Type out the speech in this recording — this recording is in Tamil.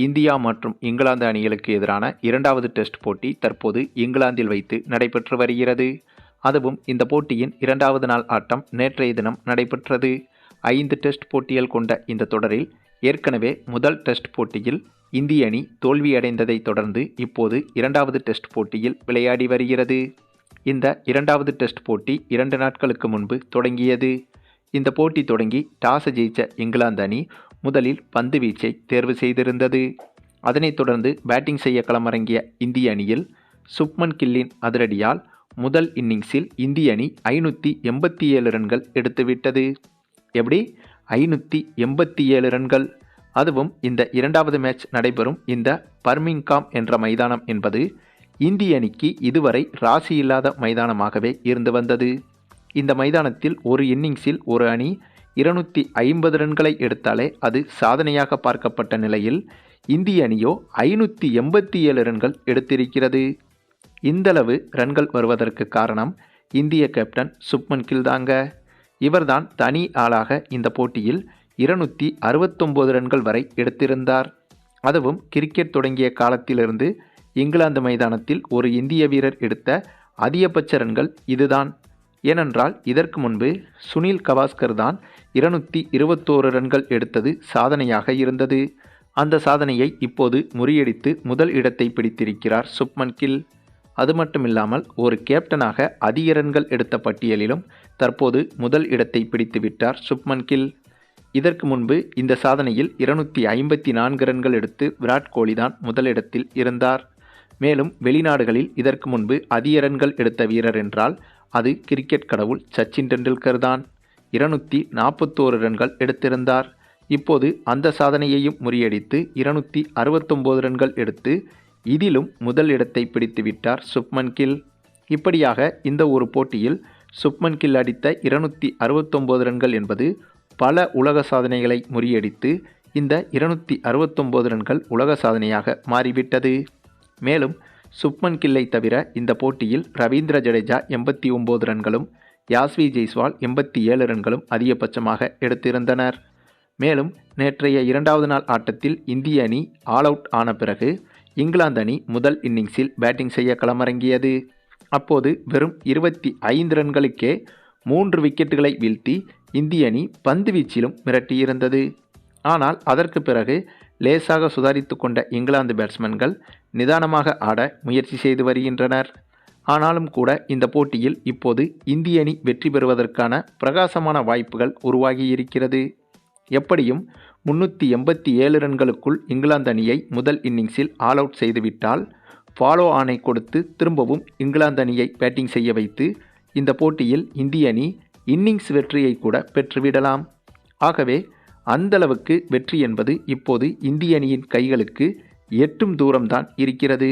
இந்தியா மற்றும் இங்கிலாந்து அணிகளுக்கு எதிரான இரண்டாவது டெஸ்ட் போட்டி தற்போது இங்கிலாந்தில் வைத்து நடைபெற்று வருகிறது. அதுவும் இந்த போட்டியின் இரண்டாவது நாள் ஆட்டம் நேற்றைய தினம் நடைபெற்றது. 5 டெஸ்ட் போட்டிகள் கொண்ட இந்த தொடரில் ஏற்கனவே முதல் டெஸ்ட் போட்டியில் இந்திய அணி தோல்வியடைந்ததை தொடர்ந்து இப்போது இரண்டாவது டெஸ்ட் போட்டியில் விளையாடி வருகிறது. இந்த இரண்டாவது டெஸ்ட் போட்டி 2 நாட்களுக்கு முன்பு தொடங்கியது. இந்த போட்டி தொடங்கி டாஸ் ஜெயித்த இங்கிலாந்து அணி முதலில் பந்து வீச்சை தேர்வு செய்திருந்தது. அதனைத் தொடர்ந்து பேட்டிங் செய்ய களமிறங்கிய இந்திய அணியில் சுப்மன் கில்லின் அதிரடியால் முதல் இன்னிங்ஸில் இந்திய அணி 587 ரன்கள் எடுத்துவிட்டது. எப்படி 587 ரன்கள்? அதுவும் இந்த இரண்டாவது மேட்ச் நடைபெறும் இந்த பர்மிங்காம் என்ற மைதானம் என்பது இந்திய அணிக்கு இதுவரை ராசி இல்லாத மைதானமாகவே இருந்து வந்தது. இந்த மைதானத்தில் ஒரு இன்னிங்ஸில் ஒரு அணி 250 ரன்களை எடுத்தாலே அது சாதனையாக பார்க்கப்பட்ட நிலையில் இந்திய அணியோ 587 ரன்கள் எடுத்திருக்கிறது. இந்தளவு ரன்கள் வருவதற்கு காரணம் இந்திய கேப்டன் சுப்மன் கில் தாங்க. இவர்தான் தனி ஆளாக இந்த போட்டியில் 269 ரன்கள் வரை எடுத்திருந்தார். அதுவும் கிரிக்கெட் தொடங்கிய காலத்திலிருந்து இங்கிலாந்து மைதானத்தில் ஒரு இந்திய வீரர் எடுத்த அதிகபட்ச ரன்கள் இதுதான். ஏனென்றால் இதற்கு முன்பு சுனில் கவாஸ்கர் தான் 221 ரன்கள் எடுத்தது சாதனையாக இருந்தது. அந்த சாதனையை இப்போது முறியடித்து முதல் இடத்தை பிடித்திருக்கிறார் சுப்மன் கில். அது மட்டுமில்லாமல் ஒரு கேப்டனாக அதிக ரன்கள் எடுத்த பட்டியலிலும் தற்போது முதல் இடத்தை பிடித்துவிட்டார் சுப்மன் கில். இதற்கு முன்பு இந்த சாதனையில் 254 ரன்கள் எடுத்து விராட் கோலி தான் முதலிடத்தில் இருந்தார். மேலும் வெளிநாடுகளில் இதற்கு முன்பு அதிக ரன்கள் எடுத்த வீரர் என்றால் அது கிரிக்கெட் கடவுள் சச்சின் டெண்டுல்கர் தான். 241 ரன்கள் எடுத்திருந்தார். இப்போது அந்த சாதனையையும் முறியடித்து 269 ரன்கள் எடுத்து இதிலும் முதல் இடத்தை பிடித்துவிட்டார் சுப்மன் கில். இப்படியாக இந்த ஒரு போட்டியில் சுப்மன் கில் அடித்த 269 ரன்கள் என்பது பல உலக சாதனைகளை முறியடித்து இந்த 269 ரன்கள் உலக சாதனையாக மாறிவிட்டது. மேலும் சுப்மன் கில்லை தவிர இந்த போட்டியில் ரவீந்திர ஜடேஜா 89 ரன்களும் யாஸ்வி ஜெய்ஸ்வால் 87 ரன்களும் அதிகபட்சமாக எடுத்திருந்தனர். மேலும் நேற்றைய இரண்டாவது நாள் ஆட்டத்தில் இந்திய அணி ஆல் அவுட் ஆன பிறகு இங்கிலாந்து அணி முதல் இன்னிங்ஸில் பேட்டிங் செய்ய களமிறங்கியது. அப்போது வெறும் 25 ரன்களுக்கே 3 விக்கெட்டுகளை வீழ்த்தி இந்திய அணி பந்து வீச்சிலும் மிரட்டியிருந்தது. ஆனால் அதற்கு பிறகு லேசாக சுதாரித்து கொண்ட இங்கிலாந்து பேட்ஸ்மேன்கள் நிதானமாக ஆட முயற்சி செய்து வருகின்றனர். ஆனாலும் கூட இந்த போட்டியில் இப்போது இந்திய அணி வெற்றி பெறுவதற்கான பிரகாசமான வாய்ப்புகள் உருவாகியிருக்கிறது. எப்படியும் 387 ரன்களுக்குள் இங்கிலாந்து அணியை முதல் இன்னிங்ஸில் ஆல் அவுட் செய்துவிட்டால் ஃபாலோ ஆனை கொடுத்து திரும்பவும் இங்கிலாந்து அணியை பேட்டிங் செய்ய வைத்து இந்த போட்டியில் இந்திய அணி இன்னிங்ஸ் வெற்றியை கூட பெற்றுவிடலாம். ஆகவே அந்தளவுக்கு வெற்றி என்பது இப்போது இந்திய அணியின் கைகளுக்கு எட்டும் தூரம்தான் இருக்கிறது.